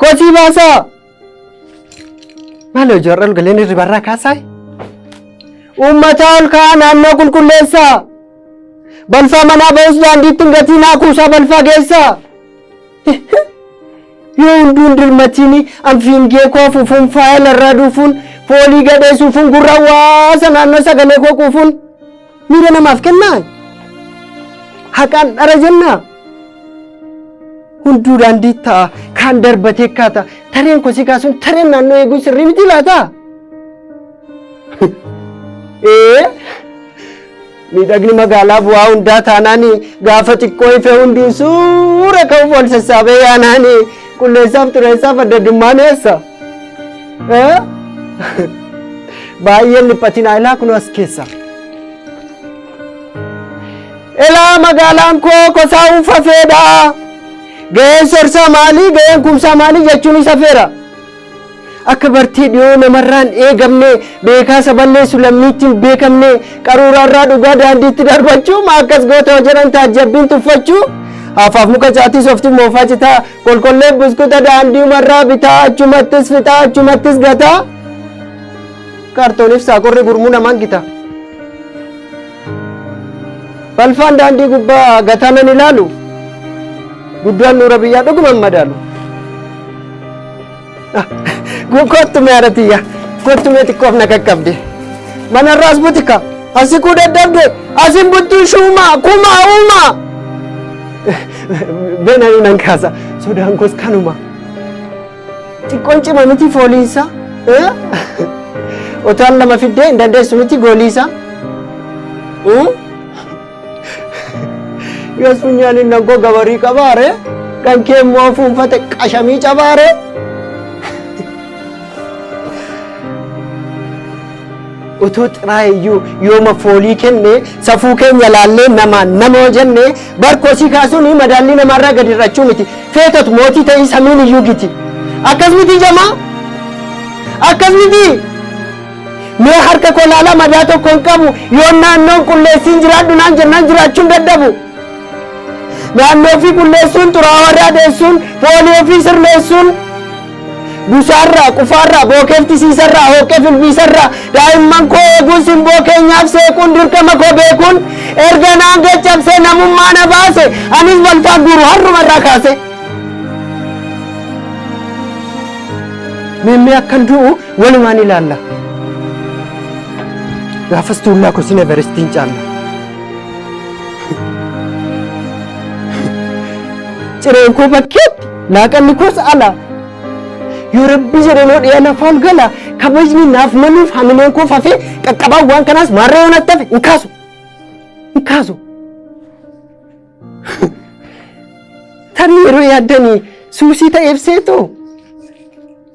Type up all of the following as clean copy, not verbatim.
kochi basa malo jorral galeni ribarra kasai ummata ol kaan anno kulkulleessa balfa mana baus dandiitti gatina kuusa balfa geessa yoo hundun dirmatini anfiingee koo fufun faayila irra dhufuun foolii gadheessuufun gurra waasa naannoo sagalee koo quufuun miira namaaf kennaa haqaan dhara jennaa hunduu daandii ta'a kaan darbatee kaata tareen kosii kaasuun tareen naannoo eeguu sirrii miti laata miidhagni magaalaa bu'aa hundaa taanaani gaafa xiqqoo ife hundiin suura ka'uuf wal sassaabee yaanaani qulleessaaf xureessaaf addadummaan eessa baay'een dhiphatinaa ilaa kun as keessa ilaa magaalaan koo kosaa uffafeedha ga'een sorsaa maalii ga'een kumsaa maalii jechuun isa feera akka bartii dhiyoo namarraan eegamne beekaa saballeessu lammiittiin beekamne qaruuraarraa dhugaa daandiitti darbachuu ma akkas gootoo jedhan taajjabbiin tuffachuu hafaaf muka caatii softii moofaa citaa kolkollee buskuta daandii umarraa bitaa achumattis fixaa achumattis gataa kaartooniif saaqorri gurmuu namaan gita balfaan daandii gubbaa gataa nan ilaalu guddaan nuura biyyaa dhuguman madaalu kottume haadhatiyya kottume xiqqoof na qaqqabde manarraas butika asi kuu daddabde asin buttuu shuumaa kumaa uumaa beenanii nan kaasa sodaan kos kanuma xiqqoon cima miti fooliinsa otaan lama fiddee hin dandeessu miti gooliisa yoos funyaaniin nan koo gabarii qabaare kan kee immoo fuunfate qashamii cabaare otoo xiraayyuu yooma foolii kenne safuu keenya laallee namoo jenne barkoosii kaasuun madaalli namaarraa gadi irrachuu miti feetatu mootii ta'ii samiin iyyuu giti akkas miti jamaa akkas miti mee harka koo laala madaa tokko hin qabu yoon naannoon qulleessiin jiraadhu naan jennaan jiraachuun dadhabu naannoo ofii qulleessuun xuraawaa warraa deessuun foolii ofii sirreessuun busaarraa qufaarraa bookeef tisiisarraa hooqee filbiisarraa daa'imman koo eeguun simboo keenyaaf seequun dirqama koo beekuun erga naan gaccabsee namummaa na baase anis balfaa guuru harrumarraa kaase mimmee akkan du'u walumaan ilaalla gaafas tuullaa kosin everestiin caalla cireen koo bakkeetti laaqanni koos ala yoo rabbi jedhanoo dhiyaa lafaan gala kabajni naaf manuuf hamileen koo fafee qaqqabaan waan kanaas maarree yoon attafe hin kaasu tarii yeroo yaaddanii suusii ta'eef seetoo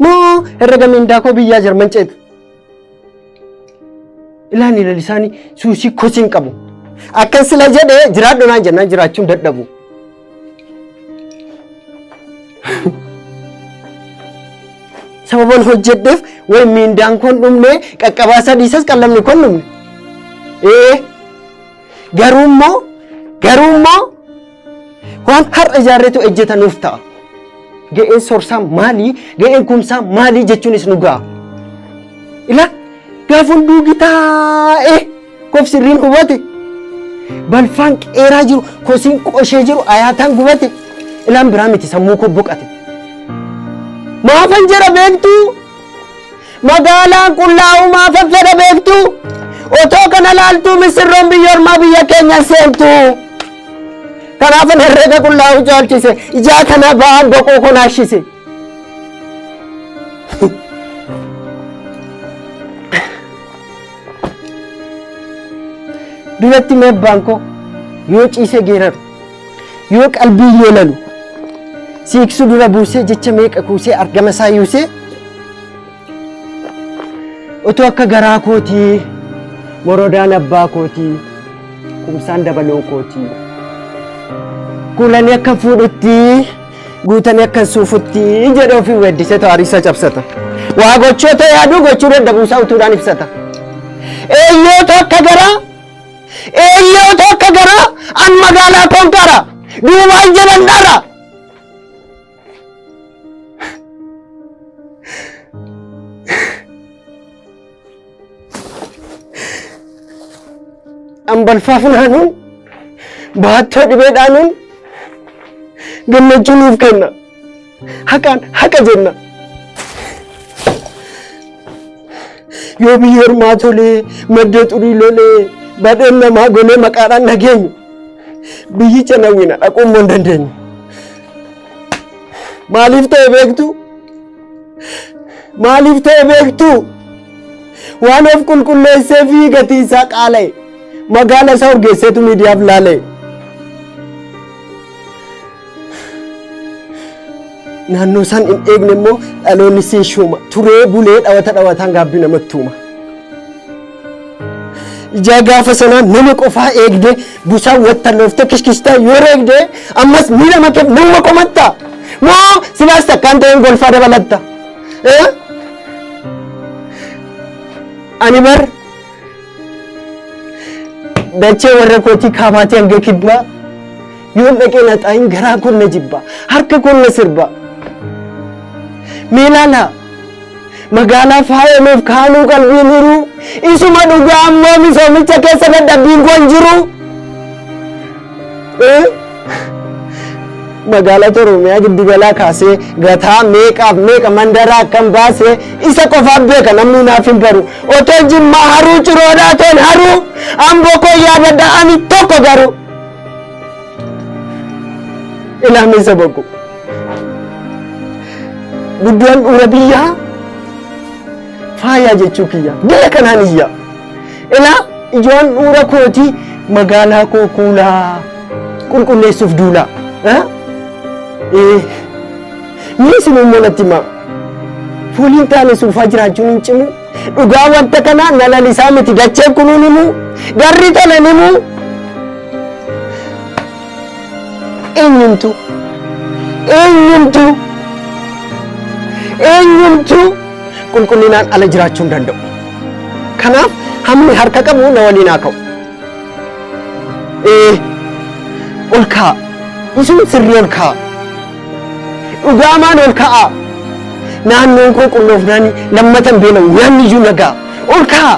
moo herrega mindaa koo biyyaa jarman ceetu ilaani lalisaanii suusii kosiin qabu akkan sila jedhee jiraadhu naan jennaan jiraachuun dadhabu sababan hojjedheef way miindaan kon dhumne qaqqabaa sadiisas qallamni kon dhumne garuummoo waan har'a ijaarreetu ejjetanuuf ta'a ga'een sorsaa maalii ga'een kumsaa maalii jechuunis nu ga'a ila gaaf hunduu gitaa'e kof sirriin hubate balfaan qeeraa jiru kosiin qoshee jiru ayaataan gubate ilaan biraa miti sammuu koo boqate maafan jira beektu magaalaan qullaa'u maafan fedha beektu otoo kana laaltuu misirroon biyya ormaa biyya keenya seentu kanaafan herrega qullaa'u caalchise ijaa kana ba'aan boqoo konaashise duratti meebbaan koo yoo ciise geeraru yoo qalbii yeelalu siiksu dura buusee jecha meeqa kuusee argama isaa yuusee otoo akka garaa kootii morodaan abbaa kootii kumsaan dabaloo kootii kulanii akka fuudhutti guutanii akka suufutti jedhe ofii weeddisee taariisa cabsata waa gochoota yaaduu gochuu dadhabuusaa utuudhaan ibsata eeyyoota akka garaa eeyyoo tokko gara an magaalaa konkara duubaan jedhan dhara. An balfaaf naanuun baattoo dhibeedhaanuun gammachuu nuuf kenna. Haqaan haqa jenna. Yoo biyya ormaa tolee madda xurii lolee badeen namaa golee maqaadhaan nageenyu biyyicha nawwina dhaquun moo hin dandeenyu. Maaliif ta'e beektu? Maaliif ta'e beektu? Waan of qulqulleessee fi gatii isaa qaala'e magaala isaa urgeesseetu miidiyaaf laala'e. Naannoo san hin eegne immoo dhaloonni seeshuuma turee bulee dhawataan gaabbii namatti tuuma. Ijaa gaafa sanaa nama qofaa eegde busaan wattallooftee kishkishtaa yoo eegde ammas miidha makeef nama qomatta moo silaas takkaan ta'een golfaa dabalatta. Ani bar dachee warra kootii kaabaatii hanga kibbaa yoon dhaqee na xaayin garaa kun na jibba harka kun na sirba. Meelaala magaalaa faayameef kaanuu qalbiin hiru isuma dhugaa ammoo misoomicha keessa dadhabbiin kun jiru. Magaalaa Oromiyaa giddugalaa kaasee gataa meeqaaf meeqa mandaraa akkam baasee isa qofaaf beeka namni naaf hin baru. Otoo Jimmaa haruu Ciroodhaa ta'een haruu Amboo koo yaadadha ani tokko garuu. Ilaamisa boqu. Guddoon dhuura biyyaa faayaa jechuu kiyya biyya kanaan iyya. Ilaa ijoon dhuura kootii magaalaa koo kuulaa qulqulleessuuf duulaa. Mii isin immoo natti himaa fuuliin taane suufaa jiraachuun hin cimu dhugaa wanta kanaa nalalisaa miti dachee kunuun himu garri tolan himu. Eenyumtu qulqullinaan ala jiraachuu hin danda'u. Kanaaf hammi harka qabu na waliin haa ka'u. Ol ka'a. Isin sirrii ol ka'a. Dhugaamaan ol ka'a. Naannoon koo qulqulloofnaan lammatan beelamu nyaanni iyyuu nagaa. Ol ka'a.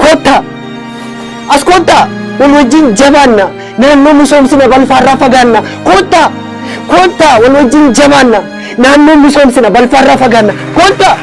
Kottaa. As kottaa. Wal wajjin jabaanna. Naannoo misoomsina balfaarraa fagaanna. Kottaa. Wal wajjin jabaanna. Naannoo misoomsina balfaarraa fagaanna. Kottaa.